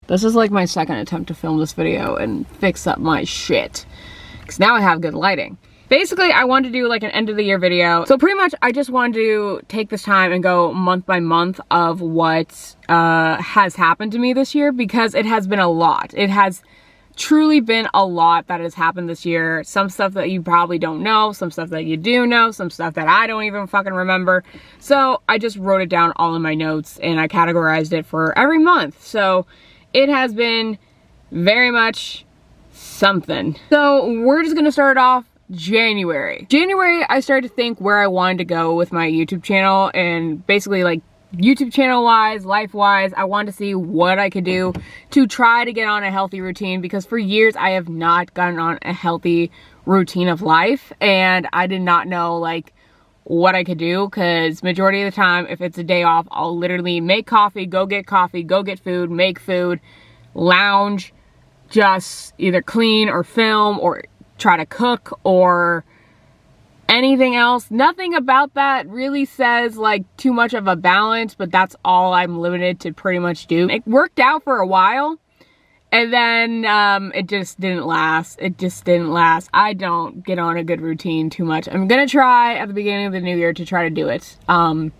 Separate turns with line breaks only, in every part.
This is like my second attempt to film this video and fix up my shit, because now I have good lighting. Basically, I wanted to do like an end of the year video. So pretty much I just wanted to take this time and go month by month of what has happened to me this year, because it has been a lot. It has truly been a lot that has happened this year. Some stuff that you probably don't know, some stuff that you do know, some stuff that I don't even fucking remember. So I just wrote it down all in my notes and I categorized it for every month. So it has been very much something. So we're just gonna start off January. January, I started to think where I wanted to go with my YouTube channel, and basically like YouTube channel wise, life wise, I wanted to see what I could do to try to get on a healthy routine, because for years I have not gotten on a healthy routine of life, and I did not know like what I could do, because majority of the time if it's a day off, I'll literally make coffee, go get food, make food, lounge, just either clean or film or try to cook or anything else. Nothing about that really says like too much of a balance, but that's all I'm limited to pretty much do. It worked out for a while, and then it just didn't last. I don't get on a good routine too much. I'm gonna try at the beginning of the new year to try to do it, and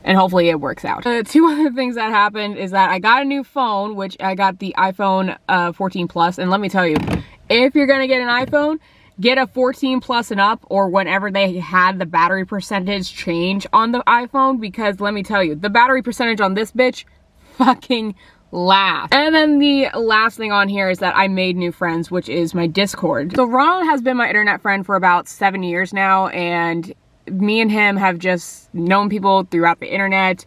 hopefully it works out. Two other things that happened is that I got a new phone, which I got the iPhone 14 Plus, and let me tell you, if you're gonna get an iPhone, get a 14 Plus and up, or whenever they had the battery percentage change on the iPhone, because let me tell you, the battery percentage on this bitch fucking laughed. And then the last thing on here is that I made new friends, which is my Discord. So Ronald has been my internet friend for about 7 years now, and me and him have just known people throughout the internet.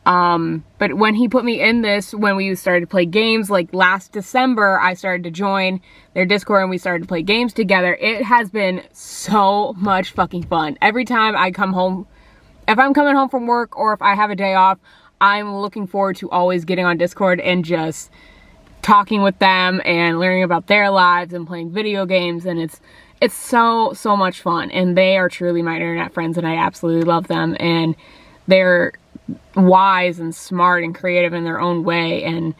But when he put me in this, when we started to play games, like last December, I started to join their Discord and we started to play games together. It has been so much fucking fun. Every time I come home, if I'm coming home from work or if I have a day off, I'm looking forward to always getting on Discord and just talking with them and learning about their lives and playing video games. And it's so much fun. And they are truly my internet friends, and I absolutely love them. And they're wise and smart and creative in their own way, and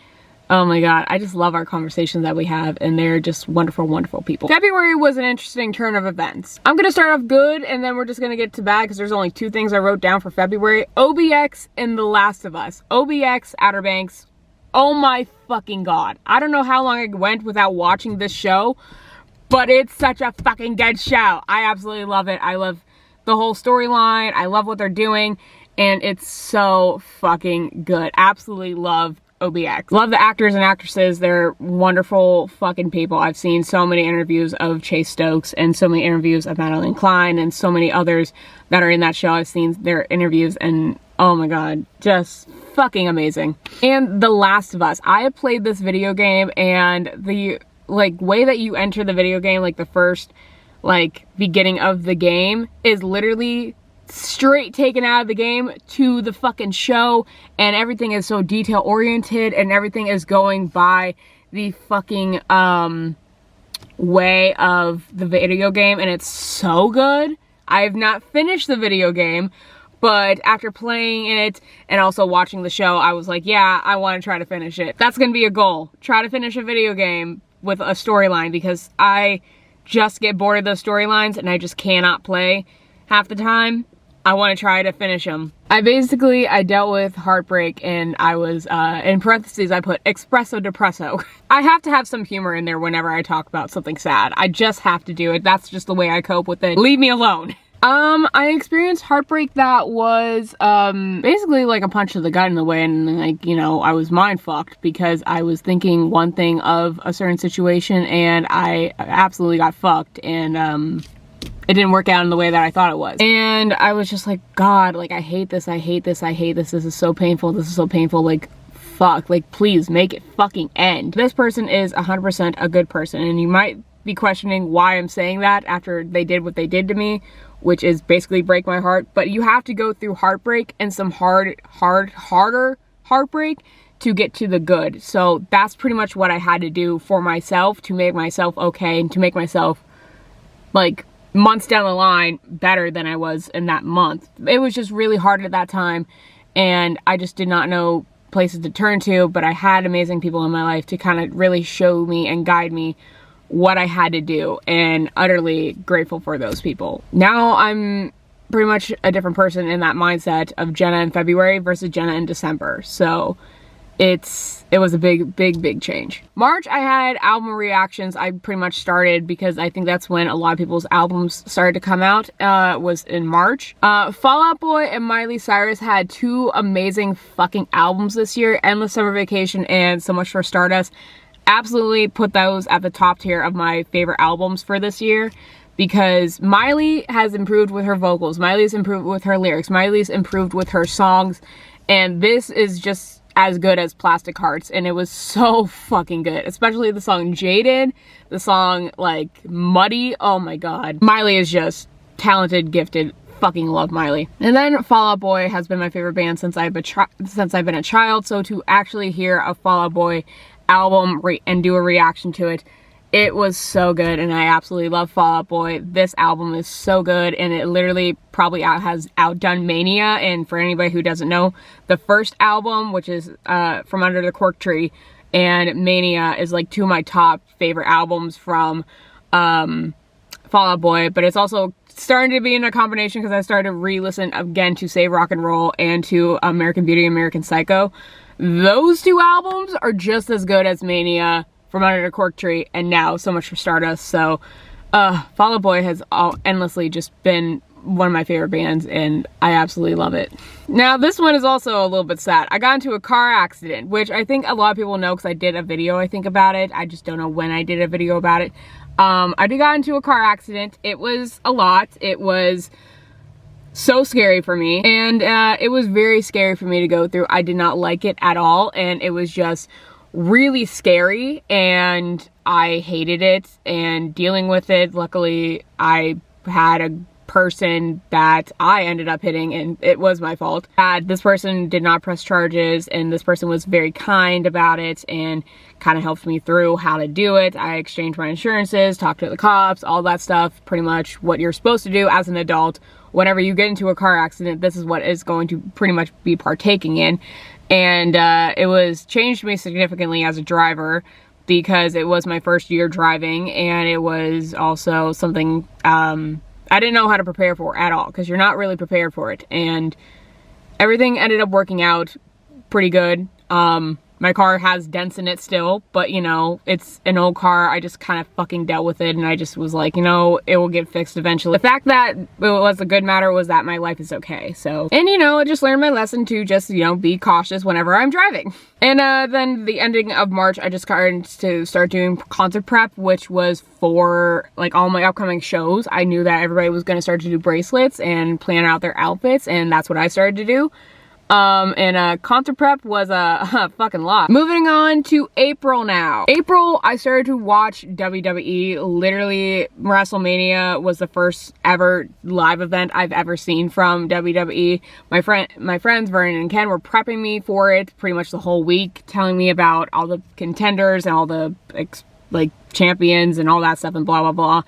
oh my god, I just love our conversations that we have, and they're just wonderful people. February was an interesting turn of events. I'm gonna start off good, and then we're just gonna get to bad, because there's only two things I wrote down for February: OBX and The Last of Us. OBX, Outer Banks, oh my fucking god. I don't know how long I went without watching this show, but it's such a fucking good show. I absolutely love it. I love the whole storyline. I love what they're doing. And it's so fucking good. Absolutely love OBX. Love the actors and actresses. They're wonderful fucking people. I've seen so many interviews of Chase Stokes and so many interviews of Madeline Klein and so many others that are in that show. I've seen their interviews and oh my god, just fucking amazing. And The Last of Us. I have played this video game, and the like way that you enter the video game, like the first like beginning of the game, is literally straight taken out of the game to the fucking show, and everything is so detail oriented, and everything is going by the fucking way of the video game, and it's so good. I have not finished the video game, but after playing it and also watching the show, I was like, yeah, I want to try to finish it. That's gonna be a goal. Try to finish a video game with a storyline, because I just get bored of those storylines and I just cannot play half the time. I want to try to finish them. I dealt with heartbreak, and I was, in parentheses, I put espresso depresso. I have to have some humor in there whenever I talk about something sad. I just have to do it. That's just the way I cope with it. Leave me alone. I experienced heartbreak that was, basically like a punch to the gut in the way, and like, you know, I was mind fucked because I was thinking one thing of a certain situation and I absolutely got fucked, and, it didn't work out in the way that I thought it was. And I was just like, God, like, I hate this, I hate this, I hate this, this is so painful, like, fuck, like, please, make it fucking end. This person is 100% a good person, and you might be questioning why I'm saying that after they did what they did to me, which is basically break my heart, but you have to go through heartbreak and some harder heartbreak to get to the good. So that's pretty much what I had to do for myself to make myself okay, and to make myself, like, months down the line better than I was in that month. It was just really hard at that time, and I just did not know places to turn to, but I had amazing people in my life to kind of really show me and guide me what I had to do, and utterly grateful for those people. Now I'm pretty much a different person in that mindset of Jenna in February versus Jenna in December. So it was a big change. March, I had album reactions. I pretty much started because I think that's when a lot of people's albums started to come out, was in March. Fall Out Boy and Miley Cyrus had 2 amazing fucking albums this year, Endless Summer Vacation and So Much for Stardust. Absolutely put those at the top tier of my favorite albums for this year, because Miley has improved with her vocals, Miley's improved with her lyrics, Miley's improved with her songs, and this is just as good as Plastic Hearts, and it was so fucking good. Especially the song Jaded, the song like Muddy, oh my god. Miley is just talented, gifted, fucking love Miley. And then Fall Out Boy has been my favorite band since I've been a child, so to actually hear a Fall Out Boy album and do a reaction to it, it was so good, and I absolutely love Fall Out Boy. This album is so good, and it literally probably has outdone Mania. And for anybody who doesn't know, the first album, which is From Under the Cork Tree, and Mania is like 2 of my top favorite albums from Fall Out Boy. But it's also starting to be in a combination because I started to re-listen again to Save Rock and Roll and to American Beauty, American Psycho. Those 2 albums are just as good as Mania, From Under the Cork Tree, and now So Much for Stardust. So Fall Out Boy has endlessly just been one of my favorite bands, and I absolutely love it. Now this one is also a little bit sad. I got into a car accident, which I think a lot of people know because I did a video, I think, about it. I just don't know when I did a video about it. I got into a car accident. It was a lot. It was so scary for me, and it was very scary for me to go through. I did not like it at all, and it was just really scary, and I hated it and dealing with it. Luckily, I had a person that I ended up hitting, and it was my fault. This person did not press charges, and this person was very kind about it and kind of helped me through how to do it. I exchanged my insurances, talked to the cops, all that stuff. Pretty much what you're supposed to do as an adult whenever you get into a car accident. This is what is going to pretty much be partaking in. And it was changed me significantly as a driver because it was my first year driving, and it was also something I didn't know how to prepare for at all, because you're not really prepared for it. And everything ended up working out pretty good. My car has dents in it still, but you know, it's an old car. I just kind of fucking dealt with it, and I just was like, you know, it will get fixed eventually. The fact that it was a good matter was that my life is okay. So, and you know, I just learned my lesson to just, you know, be cautious whenever I'm driving. And then the ending of March, I just started to start doing concert prep, which was for like all my upcoming shows. I knew that everybody was going to start to do bracelets and plan out their outfits, and that's what I started to do. And concert prep was a fucking lot. Moving on to April now. April, I started to watch WWE. Literally, WrestleMania was the first ever live event I've ever seen from WWE. My friends Vernon and Ken were prepping me for it pretty much the whole week, telling me about all the contenders and all the like champions and all that stuff and blah blah blah.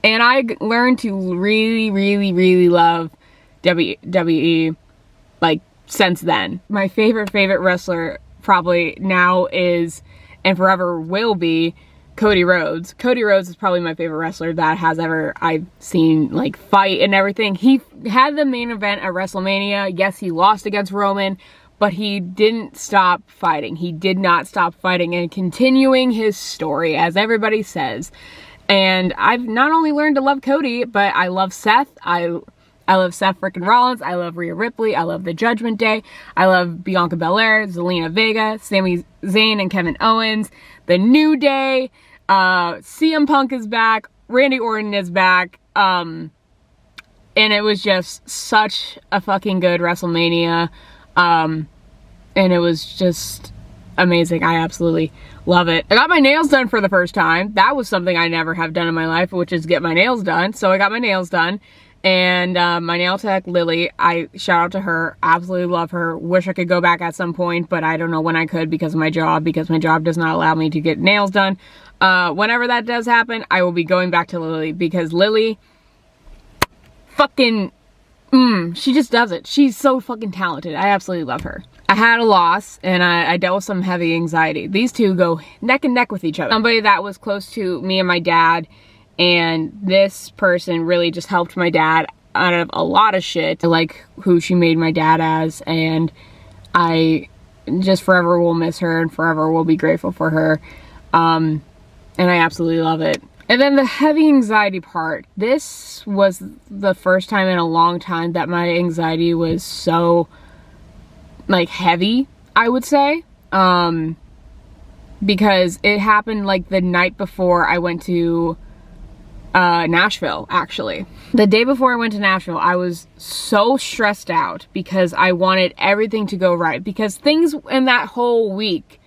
And I learned to really love WWE like since then. My favorite wrestler probably now is, and forever will be, Cody Rhodes. Cody Rhodes is probably my favorite wrestler that I've seen like fight and everything. He had the main event at WrestleMania. Yes, he lost against Roman, but he didn't stop fighting. He did not stop fighting and continuing his story, as everybody says. And I've not only learned to love Cody, but I love Seth. I love Seth freaking Rollins. I love Rhea Ripley. I love the Judgment Day. I love Bianca Belair, Zelina Vega, Sami Zayn and Kevin Owens, The New Day. CM Punk is back. Randy Orton is back. And it was just such a fucking good WrestleMania. And it was just amazing. I absolutely love it. I got my nails done for the first time. That was something I never have done in my life, which is get my nails done. So I got my nails done. And my nail tech, Lily, I shout out to her. Absolutely love her. Wish I could go back at some point, but I don't know when I could because my job does not allow me to get nails done. Whenever that does happen, I will be going back to Lily, because Lily fucking, she just does it. She's so fucking talented. I absolutely love her. I had a loss, and I dealt with some heavy anxiety. These two go neck and neck with each other. Somebody that was close to me and my dad, and this person really just helped my dad out of a lot of shit. I like who she made my dad as, and I just forever will miss her and forever will be grateful for her. And I absolutely love it. And then the heavy anxiety part. This was the first time in a long time that my anxiety was so, like, heavy, I would say. Because it happened, like, the night before I went to Nashville, actually. The day before I went to Nashville, I was so stressed out because I wanted everything to go right. Because things in that whole week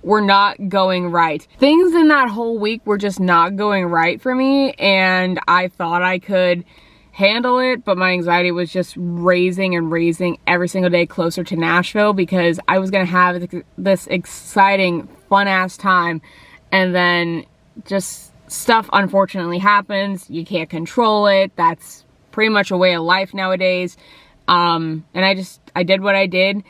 were not going right. Things in that whole week were just not going right for me, and I thought I could handle it, but my anxiety was just raising and raising every single day closer to Nashville because I was gonna have this exciting, fun-ass time, and then just stuff unfortunately happens. You can't control it. That's pretty much a way of life nowadays. And I did what I did,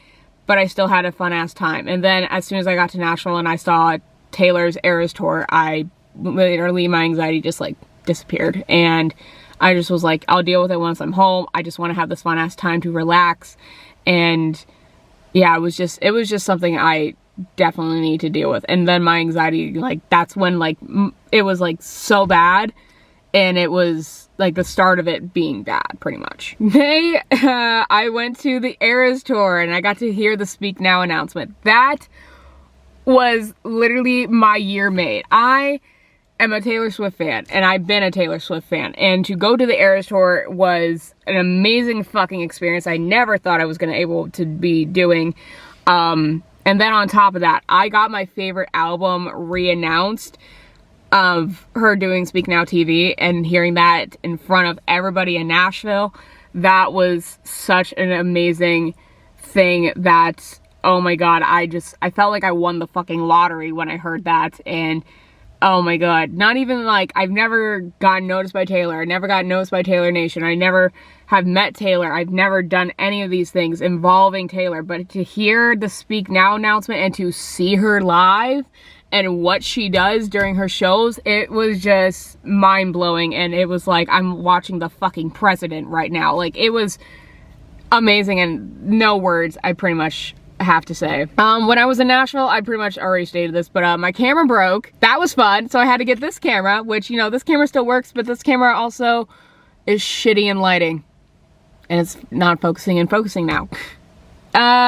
but I still had a fun ass time. And then as soon as I got to Nashville and I saw Taylor's Eras tour, I literally, my anxiety just like disappeared. And I just was like, I'll deal with it once I'm home. I just want to have this fun ass time to relax. And yeah, it was just something I definitely need to deal with. And then my anxiety, like, that's when, like, it was like so bad, and it was like the start of it being bad, pretty much. I went to the Eras tour and I got to hear the Speak Now announcement. That was literally my year made. I am a Taylor Swift fan, and I've been a Taylor Swift fan, and to go to the Eras tour was an amazing fucking experience. I never thought I was gonna able to be doing. And then on top of that, I got my favorite album re-announced of her doing Speak Now TV, and hearing that in front of everybody in Nashville, that was such an amazing thing that, oh my god, I felt like I won the fucking lottery when I heard that. And oh my god, not even like, I've never gotten noticed by Taylor, I never got noticed by Taylor Nation, I never have met Taylor, I've never done any of these things involving Taylor, but to hear the Speak Now announcement and to see her live and what she does during her shows, it was just mind-blowing. And it was like, I'm watching the fucking president right now. Like, it was amazing, and no words I pretty much have to say. When I was in Nashville, I pretty much already stated this, but my camera broke. That was fun, so I had to get this camera, which, you know, this camera still works, but this camera also is shitty in lighting, and it's not focusing and focusing now.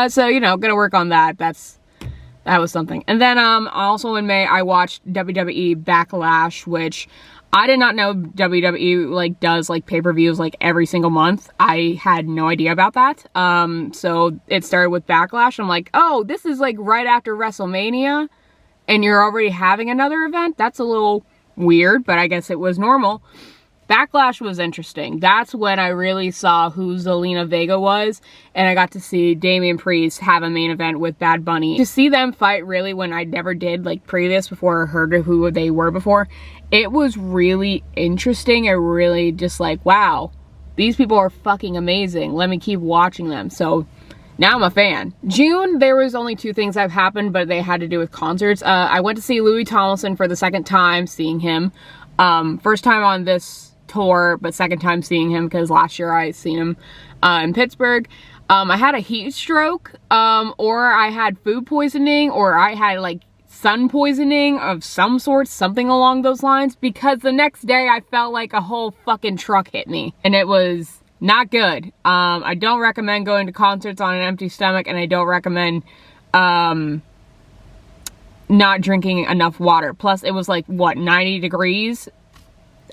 So, you know, gonna work on that. That was something. And then also in May, I watched WWE Backlash, which I did not know WWE like does like pay-per-views like every single month. I had no idea about that. So it started with Backlash. I'm like, oh, this is like right after WrestleMania, and you're already having another event? That's a little weird, but I guess it was normal. Backlash was interesting. That's when I really saw who Zelina Vega was, and I got to see Damian Priest have a main event with Bad Bunny. To see them fight, really, when I never did, like, previous, before I heard who they were before, it was really interesting and really just like, wow, these people are fucking amazing. Let me keep watching them. So now I'm a fan. June, there was only 2 things that have happened, but they had to do with concerts. I went to see Louis Tomlinson for the 2nd time seeing him. First time on this tour, but 2nd time seeing him because last year I seen him in Pittsburgh. I had a heat stroke, or I had food poisoning, or I had like sun poisoning of some sort, something along those lines, because the next day I felt like a whole fucking truck hit me, and it was not good. I don't recommend going to concerts on an empty stomach, and I don't recommend not drinking enough water. Plus it was like, what, 90 degrees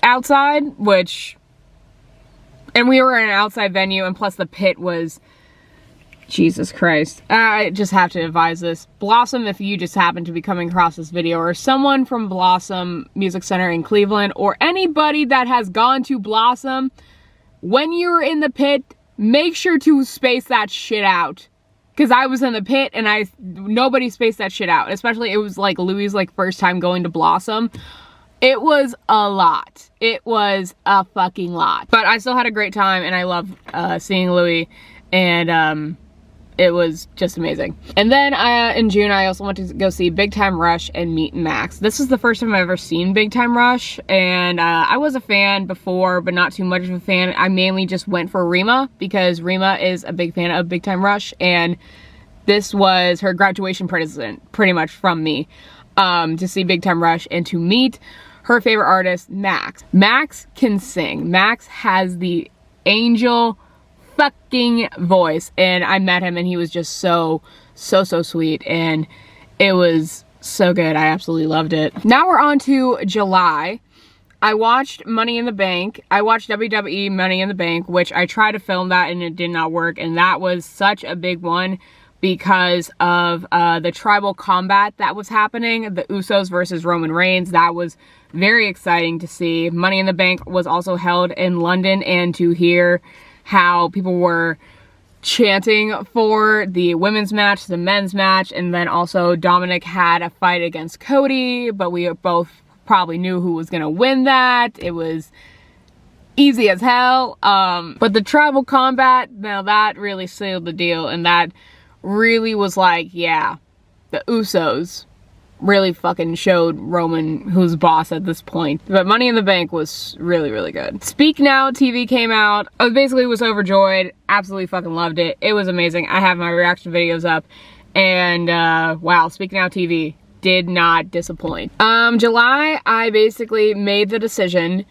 outside, and we were in an outside venue, and plus the pit was, Jesus Christ. I just have to advise this. Blossom, if you just happen to be coming across this video, or someone from Blossom Music Center in Cleveland, or anybody that has gone to Blossom, when you're in the pit, make sure to space that shit out. Because I was in the pit, and nobody spaced that shit out. Especially, it was like Louis' like first time going to Blossom. It was a lot. It was a fucking lot. But I still had a great time, and I love seeing Louis. And it was just amazing. And then in June, I also went to go see Big Time Rush and Meet and Max. This is the first time I've ever seen Big Time Rush, and I was a fan before, but not too much of a fan. I mainly just went for Rima, because Rima is a big fan of Big Time Rush, and this was her graduation present, pretty much from me, to see Big Time Rush and to meet her favorite artist, Max. Max can sing. Max has the angel fucking voice, and I met him and he was just so sweet, and it was so good. I absolutely loved it. Now we're on to July. I watched Money in the Bank. I watched WWE Money in the Bank, which I tried to film that and it did not work, and that was such a big one because of the tribal combat that was happening, the Usos versus Roman Reigns. That was very exciting to see. Money in the Bank was also held in London, and to hear how people were chanting for the women's match, the men's match, and then also Dominic had a fight against Cody, but we both probably knew who was gonna win that. It was easy as hell. But the tribal combat, now that really sealed the deal, and that really was like, yeah, the Usos really fucking showed Roman who's boss at this point. But Money in the Bank was really good. Speak Now TV came out. I basically was overjoyed. Absolutely fucking loved it. It was amazing. I have my reaction videos up, and wow, Speak Now TV did not disappoint. July, I basically made the decision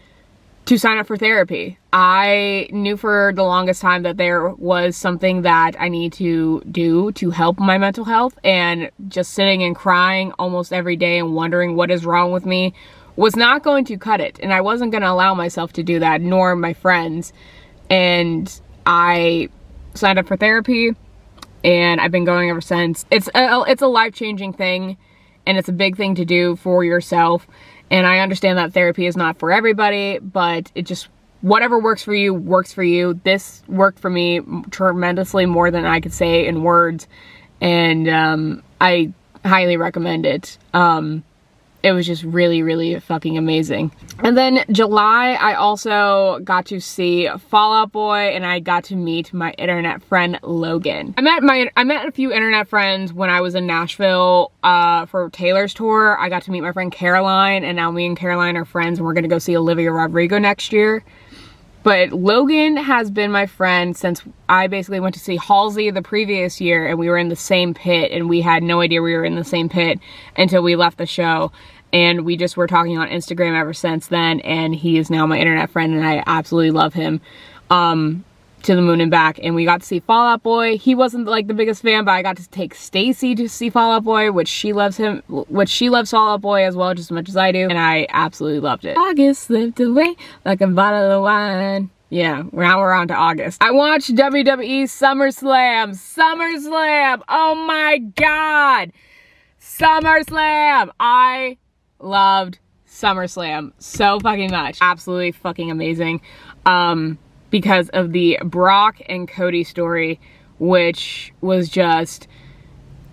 to sign up for therapy. I knew for the longest time that there was something that I need to do to help my mental health, and just sitting and crying almost every day and wondering what is wrong with me was not going to cut it, and I wasn't going to allow myself to do that, nor my friends. And I signed up for therapy, and I've been going ever since. It's a life-changing thing, and it's a big thing to do for yourself. And I understand that therapy is not for everybody, but it just, whatever works for you, works for you. This worked for me tremendously, more than I could say in words. And I highly recommend it. It was just really fucking amazing. And then July, I also got to see Fall Out Boy, and I got to meet my internet friend Logan. I met a few internet friends when I was in Nashville for Taylor's tour. I got to meet my friend Caroline, and now me and Caroline are friends, and we're gonna go see Olivia Rodrigo next year. But Logan has been my friend since I basically went to see Halsey the previous year, and we were in the same pit, and we had no idea we were in the same pit until we left the show. And we just were talking on Instagram ever since then, and he is now my internet friend, and I absolutely love him to the moon and back. And we got to see Fall Out Boy. He wasn't like the biggest fan, but I got to take Stacy to see Fall Out Boy, which she loves Fall Out Boy as well, just as much as I do, and I absolutely loved it. August slipped away like a bottle of wine. Yeah, now we're on to August. I watched WWE SummerSlam. Oh my god! SummerSlam! I loved SummerSlam so fucking much. Absolutely fucking amazing. Because of the Brock and Cody story, which was just,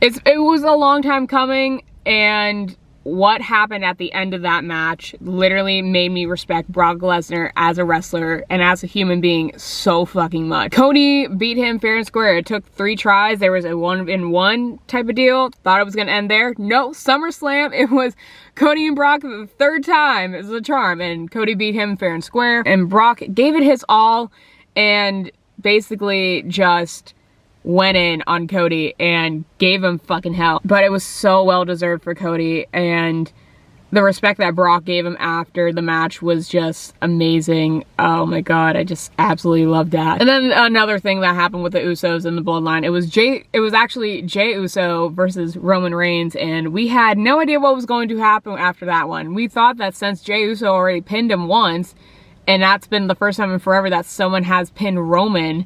it was a long time coming, and what happened at the end of that match literally made me respect Brock Lesnar as a wrestler and as a human being so fucking much. Cody beat him fair and square. It took 3 tries. There was a 1-in-1 type of deal. Thought it was gonna end there. No, SummerSlam, it was Cody and Brock the 3rd time. It was a charm, and Cody beat him fair and square, and Brock gave it his all and basically just went in on Cody and gave him fucking hell. But it was so well deserved for Cody, and the respect that Brock gave him after the match was just amazing. Oh my god, I just absolutely loved that. And then another thing that happened with the Usos in the Bloodline, it was actually Jey Uso versus Roman Reigns, and we had no idea what was going to happen after that one. We thought that since Jey Uso already pinned him once, and that's been the first time in forever that someone has pinned Roman,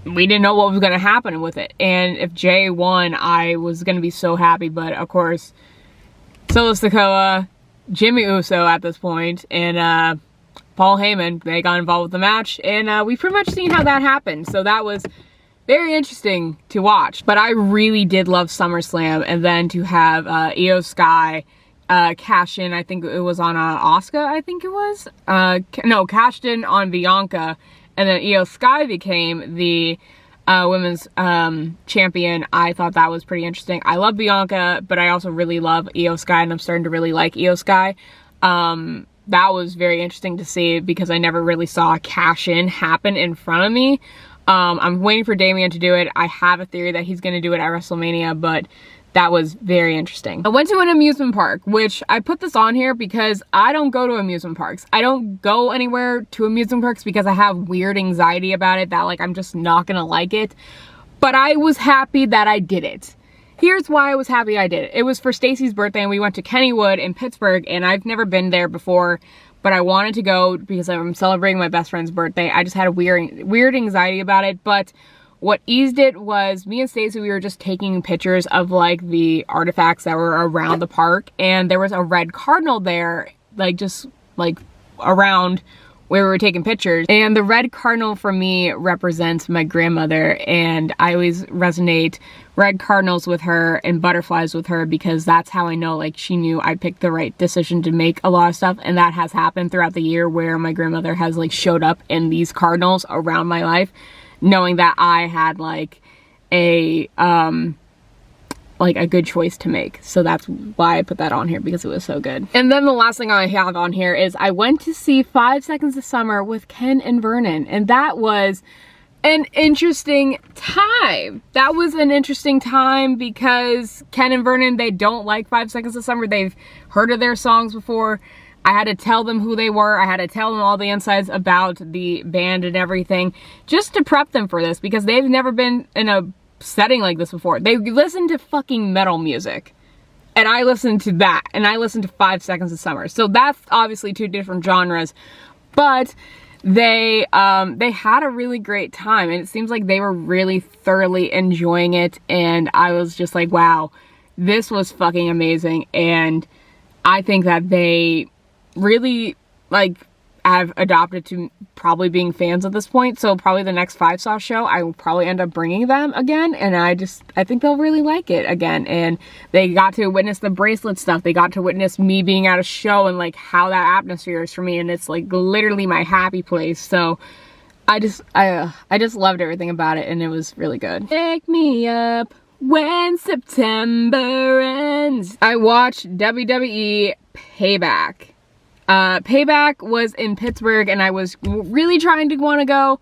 we didn't know what was going to happen with it. And if Jay won, I was going to be so happy. But of course, Solo Sikoa, Jimmy Uso at this point, and Paul Heyman, they got involved with the match. And we've pretty much seen how that happened. So that was very interesting to watch. But I really did love SummerSlam. And then to have Io Sky cash in, I think it was on Asuka, I think it was. No, cashed in on Bianca. And then Io Sky became the women's champion. I thought that was pretty interesting. I love Bianca, but I also really love Io Sky, and I'm starting to really like Io Sky. That was very interesting to see because I never really saw a cash-in happen in front of me. I'm waiting for Damian to do it. I have a theory that he's going to do it at WrestleMania, but that was very interesting. I went to an amusement park, which I put this on here because I don't go to amusement parks. I don't go anywhere to amusement parks because I have weird anxiety about it that like I'm just not gonna like it. But I was happy that I did it. Here's why I was happy I did it. It was for Stacy's birthday and we went to Kennywood in Pittsburgh, and I've never been there before, but I wanted to go because I'm celebrating my best friend's birthday. I just had a weird anxiety about it, but what eased it was me and Stacey, we were just taking pictures of like the artifacts that were around the park, and there was a red cardinal there, like just like around where we were taking pictures. And the red cardinal for me represents my grandmother, and I always resonate red cardinals with her and butterflies with her because that's how I know like she knew I picked the right decision to make a lot of stuff, and that has happened throughout the year where my grandmother has like showed up in these cardinals around my life, knowing that I had like a good choice to make. So that's why I put that on here, because it was so good. And then the last thing I have on here is I went to see 5 Seconds of Summer with Ken and Vernon, and that was an interesting time. That was an interesting time because Ken and Vernon, they don't like 5 Seconds of Summer. They've heard of their songs before. I had to tell them who they were. I had to tell them all the insides about the band and everything just to prep them for this, because they've never been in a setting like this before. They listen to fucking metal music, and I listened to that, and I listened to 5 Seconds of Summer. So that's obviously two different genres, but they had a really great time, and it seems like they were really thoroughly enjoying it, and I was just like, wow, this was fucking amazing. And I think that they really like have adopted to probably being fans at this point. So probably the next 5 Sauce show, I will probably end up bringing them again, and I think they'll really like it again. And they got to witness the bracelet stuff. They got to witness me being at a show and like how that atmosphere is for me, and it's like literally my happy place. So I just loved everything about it, and it was really good. Pick me up when September ends. I watched WWE Payback. Payback was in Pittsburgh, and I was really trying to want to go,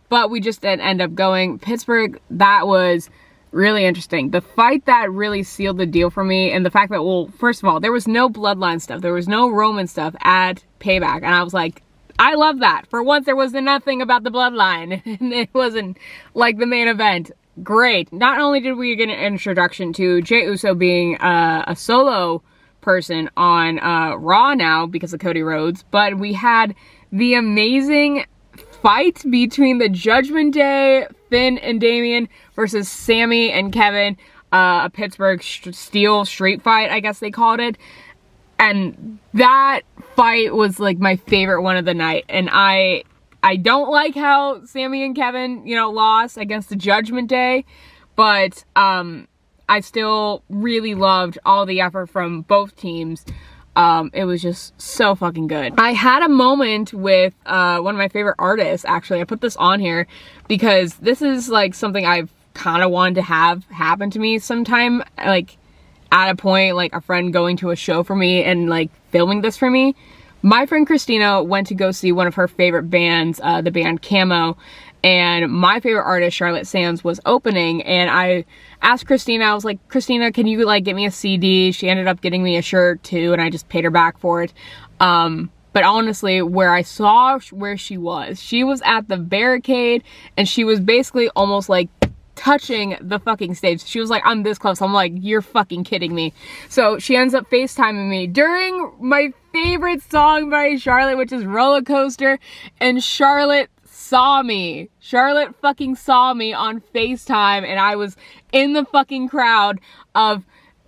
but we just didn't end up going. Pittsburgh, that was really interesting. The fight that really sealed the deal for me, and the fact that, well, first of all, there was no bloodline stuff. There was no Roman stuff at Payback, and I was like, I love that. For once, there was nothing about the bloodline, and it wasn't like the main event. Great. Not only did we get an introduction to Jey Uso being a solo person on Raw now because of Cody Rhodes, but we had the amazing fight between the Judgment Day, Finn and Damian, versus Sammy and Kevin, a Pittsburgh steel street fight, I guess they called it. And that fight was like my favorite one of the night. And I don't like how Sammy and Kevin, you know, lost against the Judgment Day, but I still really loved all the effort from both teams. It was just so fucking good. I had a moment with one of my favorite artists, actually. I put this on here because this is like something I've kind of wanted to have happen to me sometime, like at a point, like a friend going to a show for me and like filming this for me. My friend Christina went to go see one of her favorite bands, the band Camo, and my favorite artist, Charlotte Sands, was opening, and I asked Christina, I was like, Christina, can you like get me a CD? She ended up getting me a shirt too, and I just paid her back for it. But honestly, where I saw where she was at the barricade, and she was basically almost like touching the fucking stage. She was like, I'm this close. I'm like, you're fucking kidding me. So she ends up FaceTiming me during my favorite song by Charlotte, which is Roller Coaster, and Charlotte saw me. Charlotte fucking saw me on FaceTime, and I was in the fucking crowd of,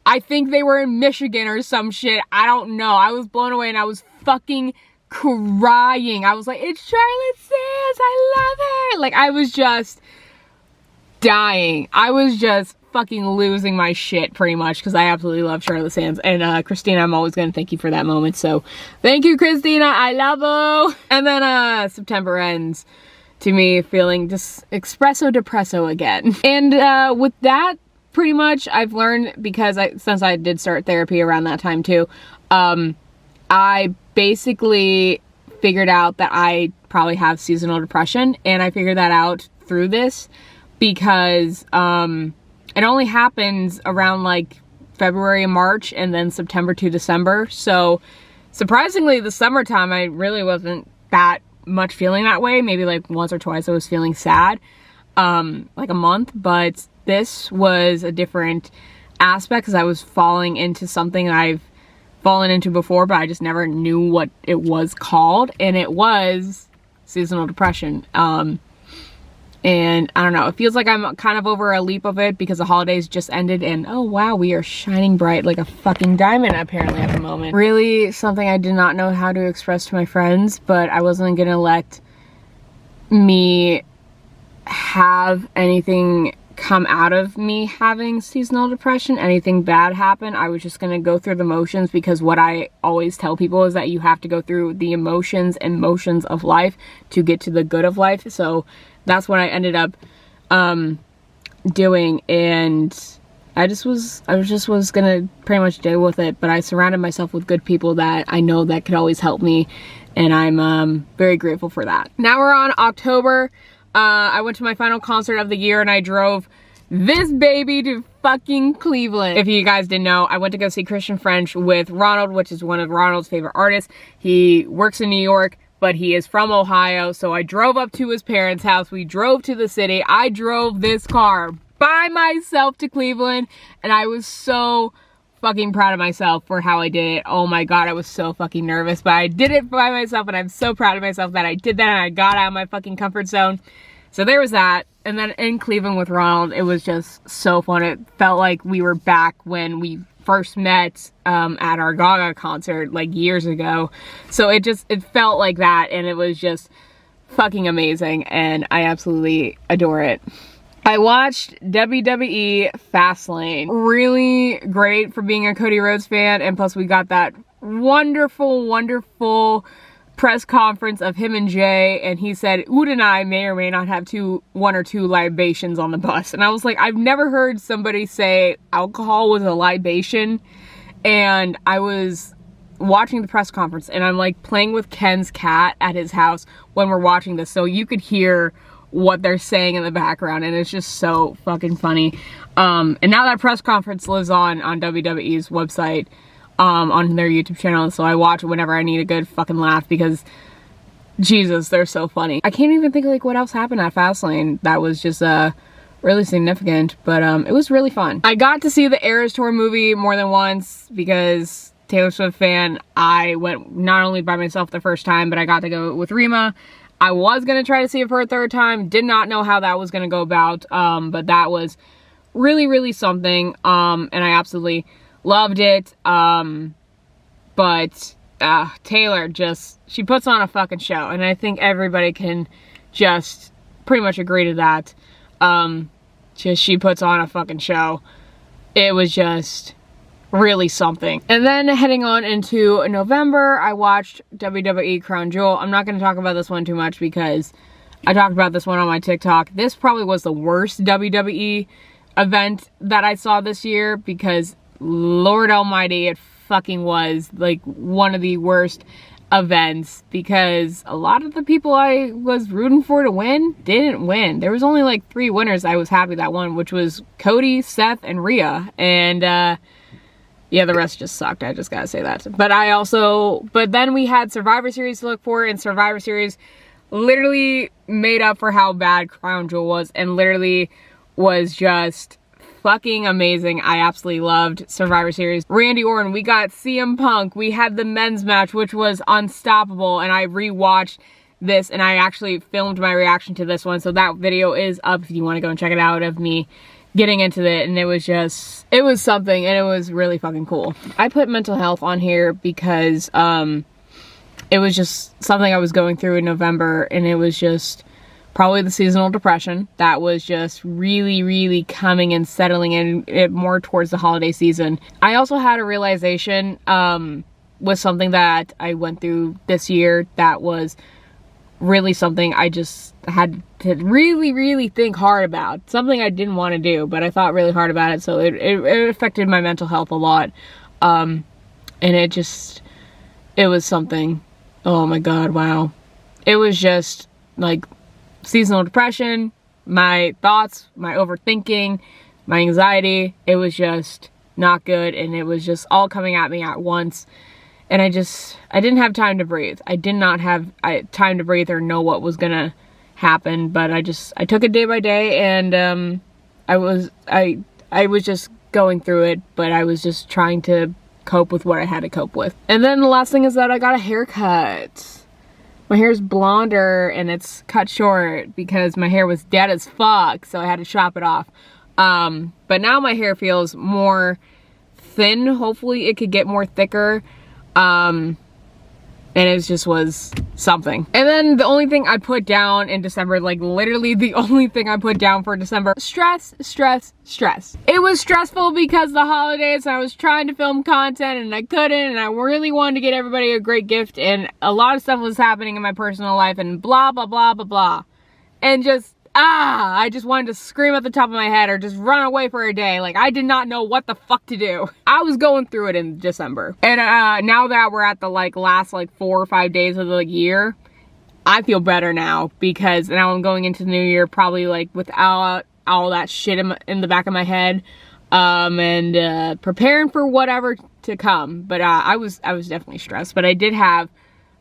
I think they were in Michigan or some shit. I don't know. I was blown away, and I was fucking crying. I was like, it's Charlotte Sands. I love her. Like, I was just dying. I was just fucking losing my shit pretty much because I absolutely love Charlotte Sands. And Christina, I'm always gonna thank you for that moment. So thank you, Christina. I love you. And then September ends. to me feeling just espresso depresso again. And with that, pretty much I've learned, because since I did start therapy around that time too, I basically figured out that I probably have seasonal depression, and I figured that out through this because it only happens around like February and March, and then September to December. So surprisingly, the summertime I really wasn't that much feeling that way. Maybe like once or twice I was feeling sad, like a month, but this was a different aspect because I was falling into something I've fallen into before, but I just never knew what it was called, and it was seasonal depression. And I don't know, it feels like I'm kind of over a leap of it because the holidays just ended, and oh wow, we are shining bright like a fucking diamond apparently at the moment. Really something I did not know how to express to my friends, but I wasn't gonna let me have anything come out of me having seasonal depression, anything bad happen. I was just gonna go through the motions, because what I always tell people is that you have to go through the emotions and motions of life to get to the good of life. So that's what I ended up doing, and I just was gonna pretty much deal with it, but I surrounded myself with good people that I know that could always help me, and I'm very grateful for that. Now we're on October. I went to my final concert of the year, and I drove this baby to fucking Cleveland. If you guys didn't know, I went to go see Christian French with Ronald, which is one of Ronald's favorite artists. He works in New York, but he is from Ohio, so I drove up to his parents' house. We drove to the city. I drove this car by myself to Cleveland, and I was so fucking proud of myself for how I did it. Oh my god, I was so fucking nervous, but I did it by myself, and I'm so proud of myself that I did that, and I got out of my fucking comfort zone. So there was that. And then in Cleveland with Ronald, it was just so fun. It felt like we were back when we first met at our Gaga concert like years ago. So it felt like that, and it was just fucking amazing, and I absolutely adore it. I watched WWE Fastlane. Really great for being a Cody Rhodes fan, and plus we got that wonderful, wonderful press conference of him and Jay, and he said Oud and I may or may not have one or two libations on the bus. And I was like, I've never heard somebody say alcohol was a libation. And I was watching the press conference, and I'm like playing with Ken's cat at his house when we're watching this, so you could hear what they're saying in the background, and it's just so fucking funny. And now that press conference lives on WWE's website, on their YouTube channel, so I watch it whenever I need a good fucking laugh, because Jesus, they're so funny. I can't even think of like what else happened at Fastlane that was just really significant, but it was really fun. I got to see the Eras Tour movie more than once because Taylor Swift fan. I went not only by myself the first time, but I got to go with Rima. I was gonna try to see it for a third time. Did not know how that was gonna go about, but that was really, really something, and I absolutely loved it. But Taylor she puts on a fucking show, and I think everybody can just pretty much agree to that. She puts on a fucking show. It was just really something. And then heading on into November, I watched WWE Crown Jewel. I'm not going to talk about this one too much because I talked about this one on my TikTok. This probably was the worst WWE event that I saw this year, because Lord Almighty, it fucking was like one of the worst events, because a lot of the people I was rooting for to win didn't win. There was only like 3 winners I was happy that won, which was Cody, Seth, and Rhea. And yeah, the rest just sucked. I just gotta say that. But then we had Survivor Series to look for, and Survivor Series literally made up for how bad Crown Jewel was, and literally was just fucking amazing. I absolutely loved Survivor Series. Randy Orton, we got CM Punk, we had the men's match, which was unstoppable, and I rewatched this, and I actually filmed my reaction to this one, so that video is up if you want to go and check it out, of me getting into it, and it was something, and it was really fucking cool. I put mental health on here because it was just something I was going through in November, and it was just probably the seasonal depression that was just really, really coming and settling in it more towards the holiday season. I also had a realization with something that I went through this year that was really something I just had to really think hard about. Something I didn't want to do, but I thought really hard about it, so it affected my mental health a lot. And it was something. Oh my god, wow. It was just like seasonal depression, my thoughts, my overthinking, my anxiety. It was just not good, and it was just all coming at me at once. And I didn't have time to breathe. I did not have time to breathe or know what was gonna happen, but I took it day by day, and I was just going through it, but I was just trying to cope with what I had to cope with. And then the last thing is that I got a haircut. My hair's blonder and it's cut short because my hair was dead as fuck, so I had to chop it off. But now my hair feels more thin. Hopefully it could get more thicker. And it just was something. And then the only thing I put down in December, like literally the only thing I put down for December, stress. It was stressful because the holidays, I was trying to film content and I couldn't, and I really wanted to get everybody a great gift, and a lot of stuff was happening in my personal life and blah, blah, blah, blah, blah. And just, I just wanted to scream at the top of my head or just run away for a day. Like, I did not know what the fuck to do. I was going through it in December. And now that we're at the last 4 or 5 days of the year, I feel better now, because now I'm going into the new year probably without all that shit in the back of my head, and preparing for whatever to come. But I was definitely stressed. But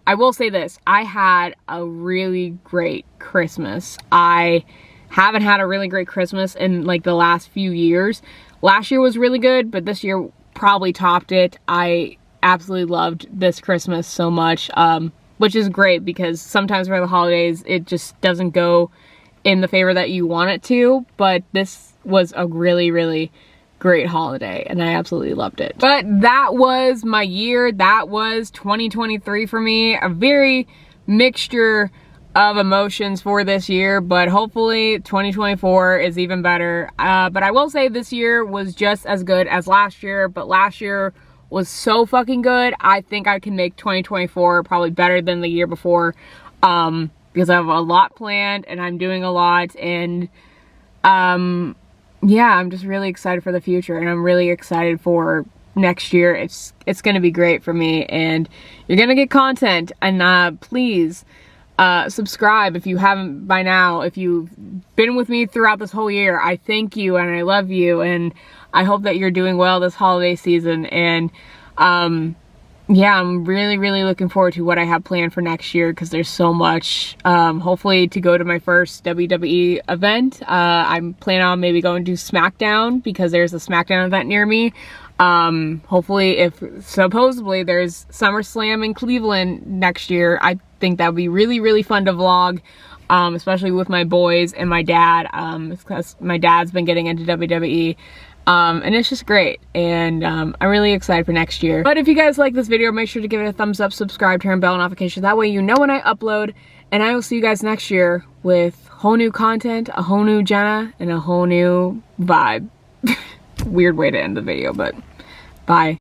I will say this, I had a really great Christmas. I haven't had a really great Christmas in the last few years. Last year was really good, but this year probably topped it. I absolutely loved this Christmas so much, which is great, because sometimes for the holidays, it just doesn't go in the favor that you want it to, but this was a really great holiday, and I absolutely loved it. But that was my year. That was 2023 for me. A very mixture of emotions for this year, but hopefully 2024 is even better. But I will say this year was just as good as last year, but last year was so fucking good. I think I can make 2024 probably better than the year before, because I have a lot planned and I'm doing a lot, and yeah, I'm just really excited for the future, and I'm really excited for next year. It's gonna be great for me, and you're gonna get content. And please subscribe if you haven't by now. If you've been with me throughout this whole year, I thank you and I love you, and I hope that you're doing well this holiday season. And yeah, I'm really looking forward to what I have planned for next year, because there's so much. Hopefully to go to my first WWE event. I'm planning on maybe going to SmackDown, because there's a SmackDown event near me. Hopefully, supposedly there's SummerSlam in Cleveland next year, I think that would be really fun to vlog, especially with my boys and my dad, because my dad's been getting into WWE. And it's just great, and I'm really excited for next year. But if you guys like this video, make sure to give it a thumbs up, subscribe, turn bell notification. That way you know when I upload, and I will see you guys next year with whole new content, a whole new Jenna, and a whole new vibe. Weird way to end the video, but bye.